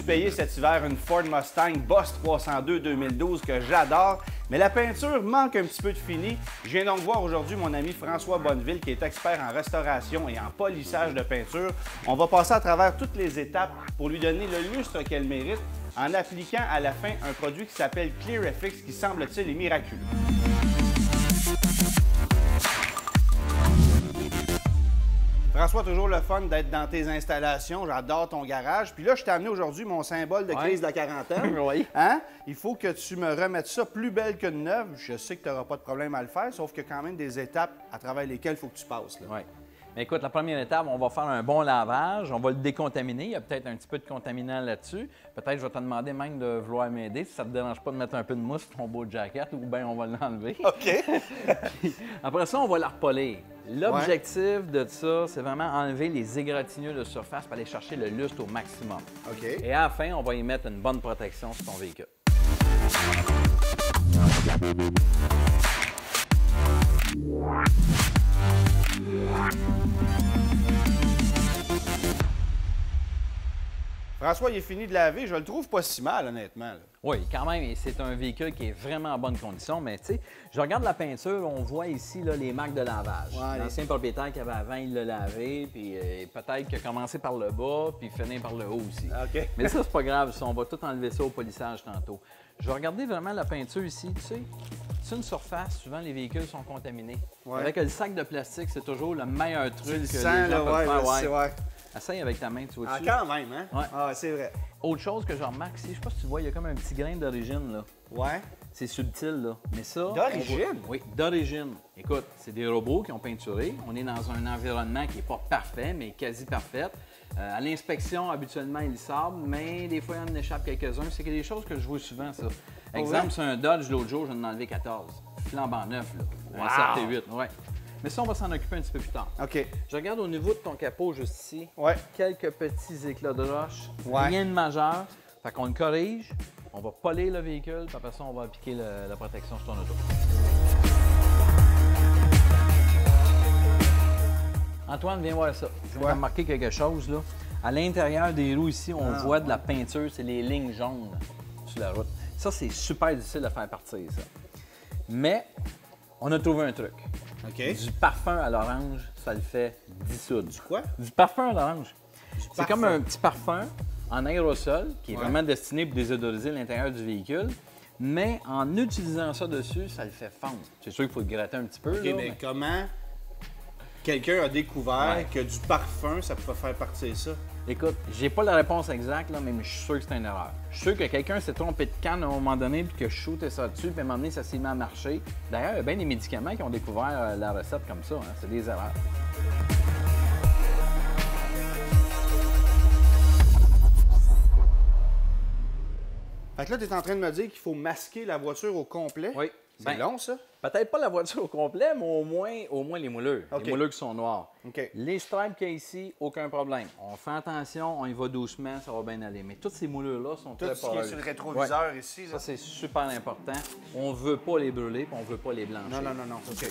payé cet hiver une Ford Mustang Boss 302 2012 que j'adore, mais la peinture manque un petit peu de fini. Je viens donc voir aujourd'hui mon ami François Bonneville qui est expert en restauration et en polissage de peinture. On va passer à travers toutes les étapes pour lui donner le lustre qu'elle mérite en appliquant à la fin un produit qui s'appelle ClearFX qui semble-t-il est miraculeux. François, toujours le fun d'être dans tes installations. J'adore ton garage. Puis là, je t'ai amené aujourd'hui mon symbole de crise de la quarantaine. Oui. Hein? Il faut que tu me remettes ça plus belle que neuve. Je sais que tu n'auras pas de problème à le faire, sauf qu'il y a quand même des étapes à travers lesquelles il faut que tu passes. Oui. Mais écoute, la première étape, on va faire un bon lavage. On va le décontaminer. Il y a peut-être un petit peu de contaminant là-dessus. Peut-être je vais te demander même de vouloir m'aider si ça ne te dérange pas de mettre un peu de mousse sur ton beau jacket ou bien on va l'enlever. OK. Après ça, on va la repolir. L'objectif de ça, c'est vraiment enlever les égratignures de surface pour aller chercher le lustre au maximum. OK. Et à la fin, on va y mettre une bonne protection sur ton véhicule. François, il est fini de laver. Je le trouve pas si mal, honnêtement. Là. Oui, quand même, et c'est un véhicule qui est vraiment en bonne condition. Mais tu sais, je regarde la peinture, on voit ici là, les marques de lavage. Ouais, L'ancien propriétaire qu'il avait avant, il l'a lavé, puis peut-être qu'il a commencé par le bas, puis finir par le haut aussi. OK. Mais ça, c'est pas grave, ça, on va tout enlever ça au polissage tantôt. Je vais regarder vraiment la peinture ici, tu sais. C'est une surface, souvent les véhicules sont contaminés. Ouais. Avec le sac de plastique, c'est toujours le meilleur truc que les gens Sens, là, peuvent faire. ouais. Essaye avec ta main, tu vois Ah, dessus. quand même, hein? Ouais. Ah, c'est vrai. Autre chose que je remarque ici, je sais pas si tu vois, il y a comme un petit grain d'origine, là. Ouais. C'est subtil, là. Mais ça... D'origine? Oui, d'origine. Écoute, c'est des robots qui ont peinturé. On est dans un environnement qui n'est pas parfait, mais quasi parfait. À l'inspection, habituellement, ils savent, mais des fois, il en échappe quelques-uns. C'est des choses que je vois souvent, ça. Exemple, c'est un Dodge, l'autre jour, j'en ai enlevé 14. Flambant neuf, là. Wow! Un CRT8, ouais. Mais ça, on va s'en occuper un petit peu plus tard. OK. Je regarde au niveau de ton capot, juste ici. Ouais. Quelques petits éclats de roche. Ouais. Rien de majeur. Fait qu'on le corrige. On va polir le véhicule, puis après ça, on va appliquer la protection sur ton auto. Antoine, viens voir ça. Je vais remarquer quelque chose, là. À l'intérieur des roues ici, on voit de la peinture, c'est les lignes jaunes sur la route. Ça, c'est super difficile à faire partir, ça. Mais, on a trouvé un truc. OK. Du parfum à l'orange, ça le fait dissoudre. Du quoi? Du parfum à l'orange. C'est parfum. comme un petit parfum en aérosol qui est vraiment destiné pour désodoriser l'intérieur du véhicule. Mais en utilisant ça dessus, ça le fait fondre. C'est sûr qu'il faut le gratter un petit peu. OK, là, mais comment quelqu'un a découvert Ouais. que du parfum, ça pouvait faire partir ça? Écoute, j'ai pas la réponse exacte, là, mais je suis sûr que c'est une erreur. Je suis sûr que quelqu'un s'est trompé de canne à un moment donné puis que je shootais ça dessus, puis à un moment donné, ça s'est mis à marcher. D'ailleurs, il y a bien des médicaments qui ont découvert la recette comme ça. Hein. C'est des erreurs. Fait que là, tu es en train de me dire qu'il faut masquer la voiture au complet? Oui. C'est Ben, long, ça? Peut-être pas la voiture au complet, mais au moins les moulures. OK. Les moulures qui sont noires. OK. Les stripes qu'il y a ici, aucun problème. On fait attention, on y va doucement, ça va bien aller. Mais toutes ces moulures-là sont Tout très ce qui est poreuses. sur le rétroviseur ici, là. Ça, c'est super important. On ne veut pas les brûler, puis on ne veut pas les blanchir. Non. OK.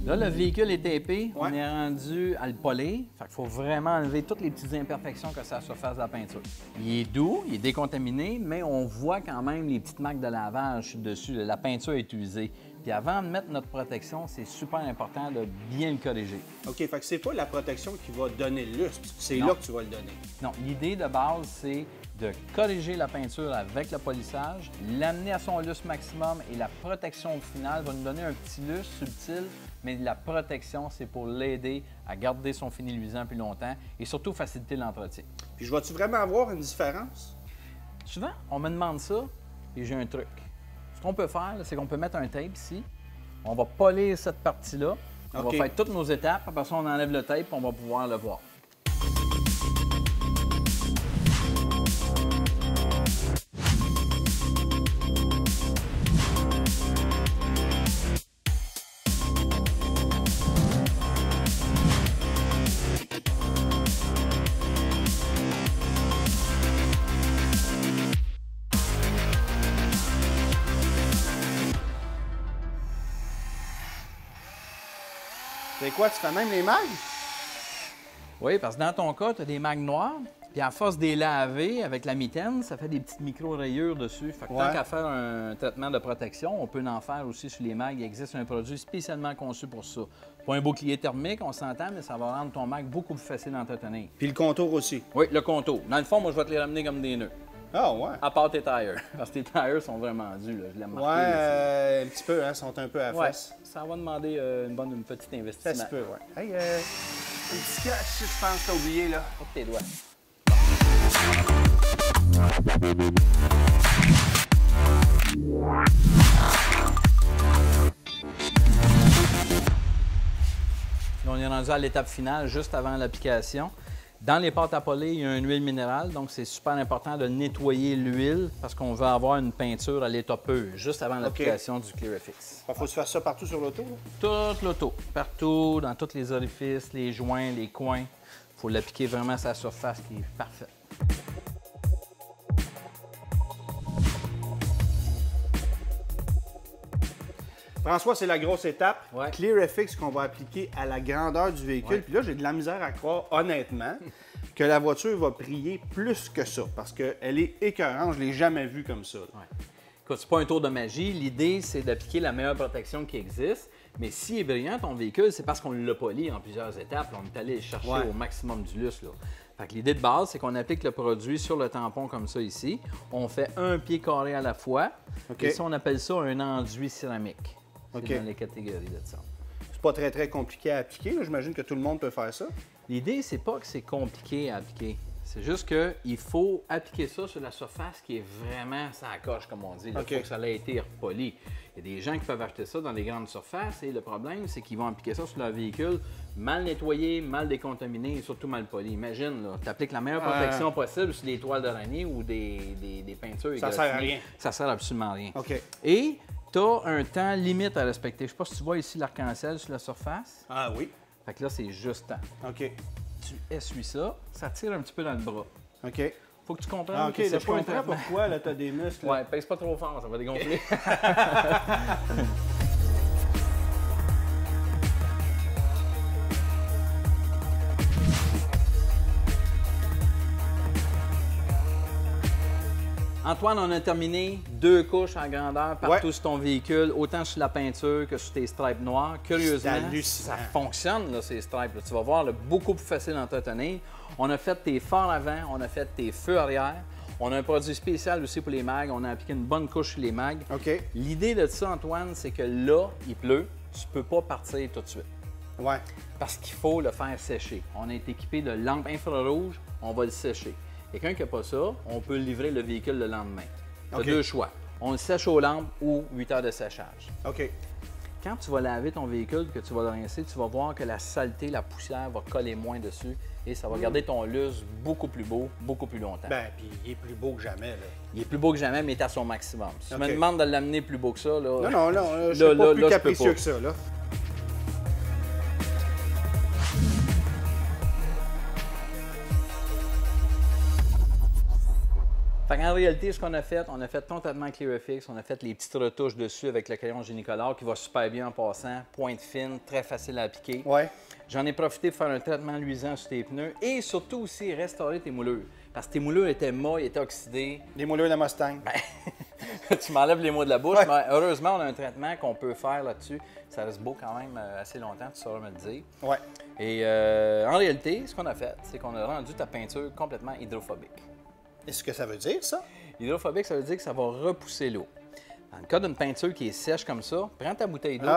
Là, le véhicule est épais. Ouais. On est rendu à le polir. Fait qu'il faut vraiment enlever toutes les petites imperfections que ça a sur la surface de la peinture. Il est doux, il est décontaminé, mais on voit quand même les petites marques de lavage dessus. La peinture est usée. Puis avant de mettre notre protection, c'est super important de bien le corriger. OK, fait que c'est pas la protection qui va donner le lustre. C'est Non. là que tu vas le donner. Non, l'idée de base, c'est de corriger la peinture avec le polissage, l'amener à son lustre maximum et la protection finale va nous donner un petit lustre subtil, mais la protection, c'est pour l'aider à garder son fini luisant plus longtemps et surtout faciliter l'entretien. Puis je vais-tu vraiment avoir une différence? Souvent, on me demande ça et j'ai un truc. Ce qu'on peut faire, c'est qu'on peut mettre un tape ici. On va polir cette partie-là. On OK. va faire toutes nos étapes. Après ça, on enlève le tape et on va pouvoir le voir. C'est quoi, tu fais même les mags? Oui, parce que dans ton cas, tu as des mags noirs, puis à force de les laver avec la mitaine, ça fait des petites micro-rayures dessus. Fait que tant qu'à faire un traitement de protection, on peut en faire aussi sur les mags. Il existe un produit spécialement conçu pour ça. Pas un bouclier thermique, on s'entend, mais ça va rendre ton mag beaucoup plus facile à entretenir. Puis le contour aussi. Oui, le contour. Dans le fond, moi, je vais te les ramener comme des nœuds. Ah ouais. À part tes tires. Parce que tes tires sont vraiment durs, là. Je l'ai remarqué. Ouais, un petit peu, hein, sont un peu à face. Ça va demander une petite investissement. Ça se peut, ouais. Hey, un petit catch, si je pense que t'as oublié, là. Porte tes doigts. Là, on est rendu à l'étape finale, juste avant l'application. Dans les pâtes à polir, il y a une huile minérale, donc c'est super important de nettoyer l'huile parce qu'on veut avoir une peinture à l'état pur, juste avant l'application du Clear-FX. Il faut se faire ça partout sur l'auto? Toute l'auto, partout, dans tous les orifices, les joints, les coins. Il faut l'appliquer vraiment à sa surface qui est parfaite. François, c'est la grosse étape. Ouais. Clear-FX qu'on va appliquer à la grandeur du véhicule. Ouais. Puis là, j'ai de la misère à croire, honnêtement, que la voiture va briller plus que ça. Parce qu'elle est écœurante. Je ne l'ai jamais vue comme ça. Ouais. Écoute, c'est pas un tour de magie. L'idée, c'est d'appliquer la meilleure protection qui existe. Mais s'il est brillant, ton véhicule, c'est parce qu'on l'a poli en plusieurs étapes. On est allé le chercher au maximum du lustre. Là. Fait que l'idée de base, c'est qu'on applique le produit sur le tampon comme ça ici. On fait un pied carré à la fois. Et ça, on appelle ça un enduit céramique. C'est dans les catégories de ça. C'est pas très, très compliqué à appliquer. J'imagine que tout le monde peut faire ça. L'idée, c'est pas que c'est compliqué à appliquer. C'est juste qu'il faut appliquer ça sur la surface qui est vraiment ça coche, comme on dit. Il faut que ça ait été repoli. Il y a des gens qui peuvent acheter ça dans les grandes surfaces et le problème, c'est qu'ils vont appliquer ça sur leur véhicule mal nettoyé, mal décontaminé et surtout mal poli. Imagine, tu appliques la meilleure protection possible sur les toiles d'araignée ou des peintures. Ça sert à rien. Ça sert absolument à rien. OK. Et tu as un temps limite à respecter. Je ne sais pas si tu vois ici l'arc-en-ciel sur la surface. Ah oui. Fait que là, c'est juste temps. OK. Tu essuies ça, ça tire un petit peu dans le bras. OK. Faut que tu comprennes Ah, OK, que c'est je pas un comprends traitement. pourquoi là, tu as des muscles. Ouais, pèse pas trop fort, ça va dégonfler. Antoine, on a terminé 2 couches en grandeur partout sur ton véhicule, autant sur la peinture que sur tes stripes noires. Curieusement, ça fonctionne, là, ces stripes. Là. Tu vas voir, là, beaucoup plus facile à entretenir. On a fait tes phares avant, on a fait tes feux arrière. On a un produit spécial aussi pour les mags. On a appliqué une bonne couche sur les mags. OK. L'idée de ça, Antoine, c'est que là, il pleut, tu peux pas partir tout de suite. Ouais. Parce qu'il faut le faire sécher. On est équipé de lampes infrarouges, on va le sécher. Quelqu'un qui n'a pas ça, on peut livrer le véhicule le lendemain. Tu as 2 choix. On le sèche aux lampes ou 8 heures de séchage. OK. Quand tu vas laver ton véhicule, que tu vas le rincer, tu vas voir que la saleté, la poussière va coller moins dessus et ça va garder ton lustre beaucoup plus beau, beaucoup plus longtemps. Ben, puis il est plus beau que jamais, là. Il est plus beau que jamais, mais il est à son maximum. Si tu me demandes de l'amener plus beau que ça, là... Non, je suis pas plus capricieux que ça, là. Fait qu'en réalité, ce qu'on a fait, on a fait totalement Clear-FX, on a fait les petites retouches dessus avec le crayon Génicolor qui va super bien en passant, pointe fine, très facile à appliquer. Ouais. J'en ai profité pour faire un traitement luisant sur tes pneus et surtout aussi restaurer tes moulures. Parce que tes moulures étaient molles, étaient oxydées. Les moulures de Mustang. Ben, tu m'enlèves les mots de la bouche, mais heureusement, on a un traitement qu'on peut faire là-dessus. Ça reste beau quand même assez longtemps, tu sauras me le dire. Ouais. Et en réalité, ce qu'on a fait, c'est qu'on a rendu ta peinture complètement hydrophobique. Est-ce que ça veut dire, ça? Hydrophobique, ça veut dire que ça va repousser l'eau. Dans le cas d'une peinture qui est sèche comme ça, prends ta bouteille d'eau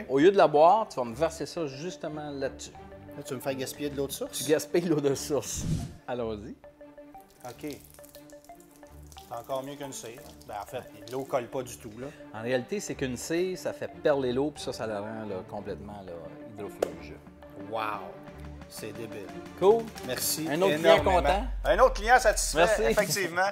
au lieu de la boire, tu vas me verser ça justement là-dessus. Là, tu veux me faire gaspiller de l'eau de source? Tu gaspilles l'eau de source. Allons-y. OK. C'est encore mieux qu'une cire. Ben, en fait, l'eau ne colle pas du tout, là. En réalité, c'est qu'une cire, ça fait perler l'eau, puis ça la rend là, complètement hydrophileuse. Wow! C'est débile. Cool. Merci. Un autre client content. Un autre client satisfait, merci. effectivement.